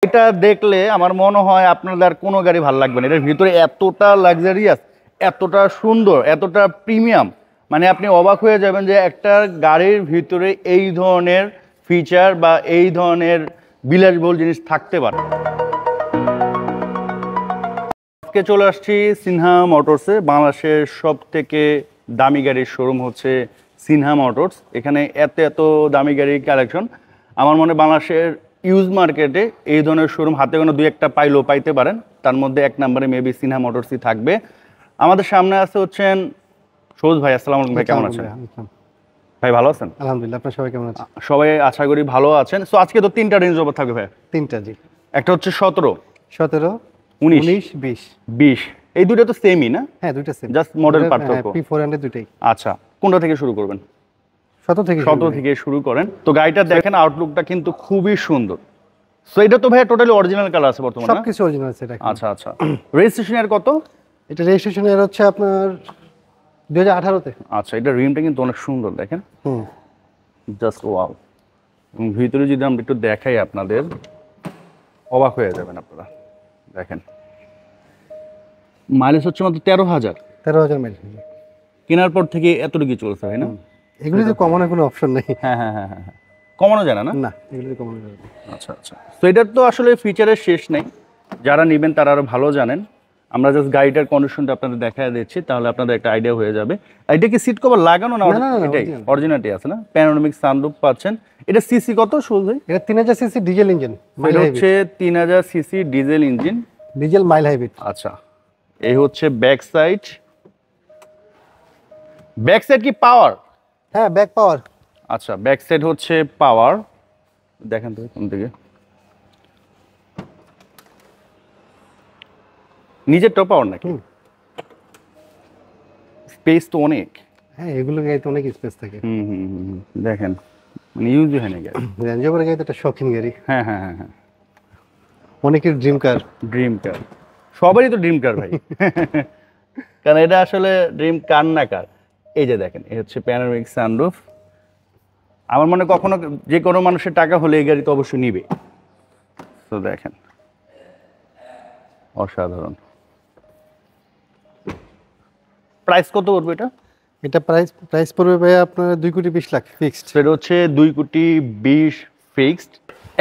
এটা দেখলে আমার মনে হয় আপনাদের কোনো গাড়ি ভালো লাগবে না। এটার ভিতরে এতটা লাক্সারিয়াস, এতটা সুন্দর, এতটা প্রিমিয়াম, মানে আপনি অবাক হয়ে যাবেন যে একটা গাড়ির ভিতরে এই ধরনের ফিচার বা এই ধরনের বিলাসবহুল জিনিস থাকতে পারে। আজকে চলে আসছি সিনহা মোটরসে। বাংলাদেশের সব থেকে দামি গাড়ির শোরুম হচ্ছে সিনহা মোটরস। এখানে এত এত দামি গাড়ির কালেকশন, আমার মনে হয় বাংলাদেশের ইউজ মার্কেটে এই ধরনের শোরুম হাতে কোনো দুই একটা পাইতে পারেন। তার মধ্যে এক নম্বরে মেবি সিনহা মোটরসই থাকবে। আমাদের সামনে আছে হচ্ছেন সবুজ ভাই। আসসালামু আলাইকুম ভাই, কেমন আছেন ভাই? ভালো আছেন? আলহামদুলিল্লাহ। আপনারা সবাই কেমন আছেন? সবাই আশা করি ভালো আছেন। সো আজকে তো তিনটা রেঞ্জ রোভার থাকবে ভাই। তিনটা, জি। একটা হচ্ছে 17, 17, 19, 20। 20। এই দুটো তো সেমই না? হ্যাঁ, দুইটা সেম, জাস্ট মডেল পার্থক্য। P400 দুইটাই। আচ্ছা, কোনটা থেকে শুরু করবেন? 17 থেকে শুরু করেন। তো গাড়িটা দেখেন, আউটলুকটা কিন্তু খুবই সুন্দর। সো এটা তো ভাই টোটালি অরিজিনাল কালার আছে বর্তমানে? সবকিছু অরিজিনাল আছে এটা। আচ্ছা আচ্ছা। রেজিস্ট্রেশন এর কত? এটা রেজিস্ট্রেশন এর হচ্ছে আপনার 2018 তে। আচ্ছা, এটা রিমটা কিন্তু অনেক সুন্দর, দেখেন। Just wow. এবং ভিতরে যদি আমরা একটু দেখাই আপনাদের, অবাক হয়ে যাবেন আপনারা। দেখেন, মাইলেজ হচ্ছে মাত্র 13,000 মাইল। কেনার পর থেকে এতটুকু চলছে, হয় না? এগুলো তো কমানোর কোনো অপশন নেই। হ্যাঁ হ্যাঁ হ্যাঁ হ্যাঁ, কমানো যায় না? না, এগুলো কমানো যাবে না। আচ্ছা আচ্ছা। তো এটার তো আসলে ফিচারের শেষ নেই, যারা নেবেন তারা আরো ভালো জানেন। আমরা জাস্ট গাড়িটার কন্ডিশনটা আপনাদের দেখায় দিচ্ছি, তাহলে আপনাদের একটা আইডিয়া হয়ে যাবে। এটা কি সিট কভার লাগানো না? এটাই অরিজিনালটি আছে না? প্যানোরামিক সানরুফ পাচ্ছেন। এটা সিসি কত শুনছি? এটা 3000 সিসি ডিজেল ইঞ্জিন। এটা হচ্ছে 3000 CC diesel engine, diesel mile hybrid. আচ্ছা, এই হচ্ছে ব্যাক সাইড। ব্যাক সাইড কি পাওয়ার? হ্যাঁ, ব্যাক পাওয়ার। আচ্ছা, ব্যাক সাইড হচ্ছে পাওয়ার। দেখেন তো কোন দিকে, নিজের টপ পাওয়ার নাকি? স্পেস তো অনেক। হ্যাঁ, এগুলো গাড়িতে অনেক স্পেস থাকে। দেখেন, মানে ইউজ হয় না গাড়ি। রেঞ্জ রোভার গাড়ি তো একটা শৌখিন গাড়ি। হ্যাঁ হ্যাঁ হ্যাঁ হ্যাঁ, অনেকের ড্রিম কার। ড্রিম কার, সবারই তো ড্রিম কার ভাই। কারণ এটা আসলে ড্রিম কার না কার। এই যে দেখেন, এই হচ্ছে প্যানোরামিক সানরুফ। আমার মনে হয় কখনো যে কোনো মানুষের টাকা হলে এই গাড়ি তো অবশ্যই নিবে। তো দেখেন, অসাধারণ। প্রাইস কত পড়বে এটা? এটা প্রাইস পড়বে ভাই আপনার 2,20,00,000 ফিক্সড। সেটা হচ্ছে 2,20,00,000 ফিক্সড।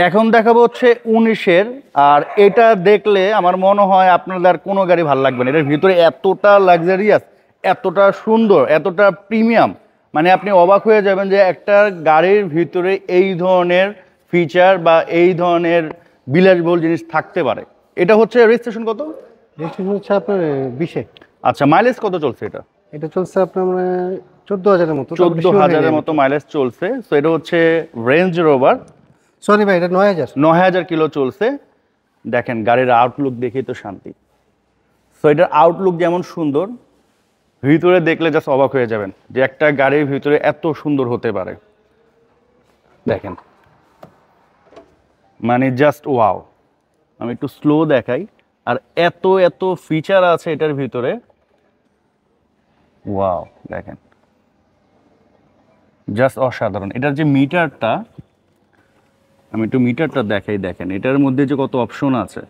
এখন দেখাবো হচ্ছে 19-এর। আর এটা দেখলে আমার মনে হয় আপনাদের কোনো গাড়ি ভালো লাগবে না। এটার ভিতরে এতটা লাক্সারিয়াস, এতটা সুন্দর, এতটা প্রিমিয়াম, মানে আপনি অবাক হয়ে যাবেন যে একটা গাড়ির ভিতরে এই ধরনের ফিচার বা এই ধরনের বিলাসবহুল জিনিস থাকতে পারে। এটা হচ্ছে রেজিস্ট্রেশন কত? রেজিস্ট্রেশন হচ্ছে আপনার 20-এ। আচ্ছা, মাইলেজ কত চলছে এটা? এটা চলছে আপনার মানে 14,000 এর মতো। 14,000 এর মতো মাইলেজ চলছে। সো এটা হচ্ছে রেঞ্জ রোভার। সরি ভাই, এটা 9,000 কিলো চলছে। দেখেন, গাড়ির আউটলুক দেখেই তো শান্তি। সো এটার আউটলুক যেমন সুন্দর, ভিতরে দেখলে জাস্ট অবাক হয়ে যাবেন যে একটা গাড়ির ভিতরে এত সুন্দর হতে পারে। দেখেন, মানে জাস্ট ওয়াও। আমি একটু স্লো দেখাই। আর এত এত ফিচার আছে এটার ভিতরে, ওয়াও। দেখেন, জাস্ট অসাধারণ। এটার যে মিটারটা, আমি একটু মিটারটা দেখাই। দেখেন, এটার মধ্যে যে কত অপশন আছে,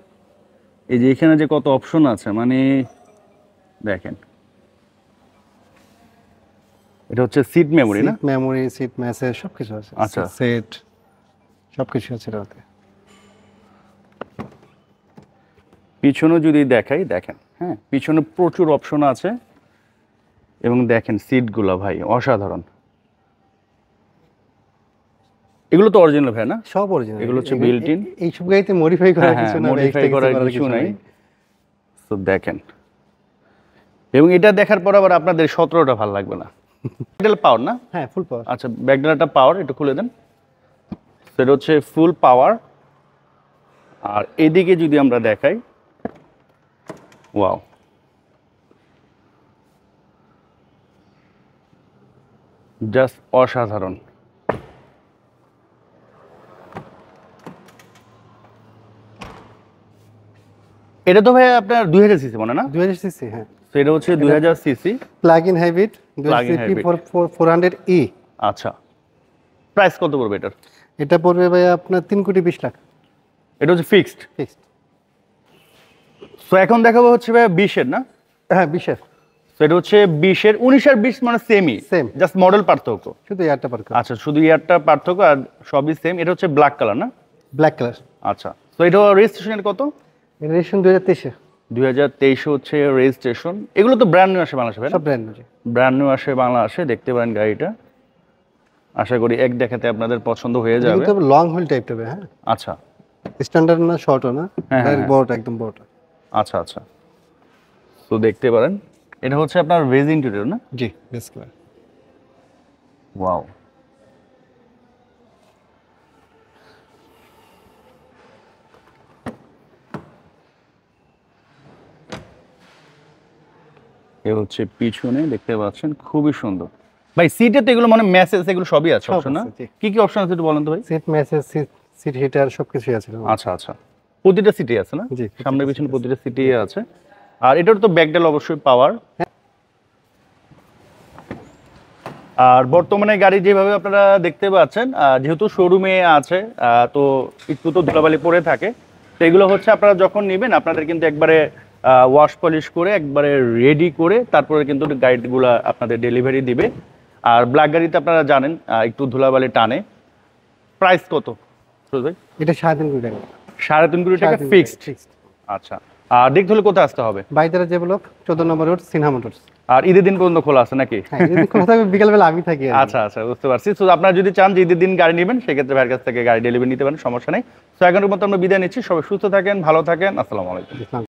এই যে এখানে যে কত অপশন আছে, মানে দেখেন। এটা হচ্ছে সিট মেমোরি না? মেমোরি, সিট মেসেজ সবকিছু আছে। আচ্ছা, সেট সবকিছু আছে এটাতে। পিছনে যদি দেখাই, দেখেন, হ্যাঁ, পিছনে প্রচুর অপশন আছে। এবং দেখেন সিটগুলো ভাই অসাধারণ। এগুলো তো অরিজিনাল ভাই না? সব অরিজিনাল। এগুলো হচ্ছে বিল্ট ইন। এই সব গাড়িতে মডিফাই করার কিছু না, মডিফাই করার কিছু নাই। তো দেখেন, এবং এটা দেখার পর আবার আপনাদের 17টা ভালো লাগবে না। ব্যাকডাল পাওয়ার না? হ্যাঁ, ফুল পাওয়ার। আচ্ছা, ব্যাকডালাটা পাওয়ার, একটু খুলে দেন। সেটা হচ্ছে ফুল পাওয়ার। আর এদিকে যদি আমরা দেখাই, ওয়াও, জাস্ট অসাধারণ। এটা তো ভাই আপনার 2000 সিসি মনে না? 2000 সিসি, হ্যাঁ। সেটা হচ্ছে 2000 CC plug in hybrid 400E। আচ্ছা, প্রাইস কত পড়বে এটার? এটা পড়বে ভাই আপনার 3,20,00,000। এটা হচ্ছে ফিক্সড। ফিক্সড। সো এখন দেখাবো হচ্ছে ভাই 20-এর না? হ্যাঁ 20-এর। তো এটা হচ্ছে 20-এর, 19 আর 20 মানে সেমই, Same. জাস্ট মডেল পার্থক্য। শুধু ইয়ারটা পার আচ্ছা, শুধু ইয়ারটা পার্থক্য আর সবই সেম। এটা হচ্ছে ব্ল্যাক কালার না? Black colour. আচ্ছা, তো এটা রেজিস্ট্রেশনের কত? রেজিস্ট্রেশন 2023-এ। 2023 হচ্ছে রেজিস্ট্রেশন। এগুলো তো ব্র্যান্ড নিউ আসে বাংলাদেশে ভাই না? সব ব্র্যান্ড নিউ। ব্র্যান্ড নিউ আসে বাংলাদেশে, দেখতে পারেন গাড়িটা। আশা করি এক দেখাতে আপনাদের পছন্দ হয়ে যাবে। কিন্তু লং হুইল টাইপ হবে। হ্যাঁ আচ্ছা স্ট্যান্ডার্ড না, শর্টও না, হ্যাঁ, হ্যাঁ। বড়টা একদম বড়টা। আচ্ছা আচ্ছা, তো দেখতে পারেন এটা হচ্ছে আপনার ভেজ ইন্টেরিয়র না? জি বেস কালার। ওয়াও, এ হচ্ছে পিছনে দেখতে পাচ্ছেন, খুবই সুন্দর ভাই। সিটে তো এগুলো মানে মেসেজ এগুলো সবই আছে সব অপশন না? আছে, জি। কি কি অপশন আছে একটু বলেন তো ভাই। সিট মেসেজ, সিট হিটার সবকিছুই আছে। আচ্ছা আচ্ছা, প্রতিটা সিটে আছে না? জি, সামনে পিছনে প্রতিটা সিটে আছে। আর এটার তো ব্যাকডেল অবশ্যই পাওয়ার। আর বর্তমানে গাড়ি যেভাবে আপনারা দেখতে পাচ্ছেন, যেহেতু শোরুমে আছে, তো একটু তো ধুলাবালি পড়ে থাকে। তো এগুলো হচ্ছে আপনারা যখন নেবেন আপনাদের কিন্তু একবারে ওয়াশ পলিশ করে একবারে রেডি করে তারপরে কিন্তু গাড়িগুলো আপনাদের ডেলিভারি দিবে। আর ব্ল্যাক গাড়িতে আপনারা জানেন একটু ধুলাবালি টানে। প্রাইস কত সুরজ ভাই? এটা 3.5 কোটি টাকা। 3.5 কোটি টাকা ফিক্সড। আচ্ছা, আর দেখতে হলে কোথায় আসতে হবে? বাইদারা যে ব্লক 14 নম্বর রোড, সিনহা মোটরস। আর ঈদের দিন পর্যন্ত খোলা আছে নাকি? হ্যাঁ যদি কোনো থাকবে বিকালবেলা আমি থাকি আর কি। আচ্ছা আচ্ছা, বুঝতে পারছি। তো আপনারা যদি চান যে ঈদের দিন গাড়ি নেবেন, সেক্ষেত্রে ভাইয়ের কাছ থেকে গাড়ি ডেলিভারি নিতে পারেন, সমস্যা নেই। তো এখনের মতো আমরা বিদায় নিচ্ছি। সবাই সুস্থ থাকেন, ভালো থাকেন। আসসালামু আলাইকুম। ইসলাম।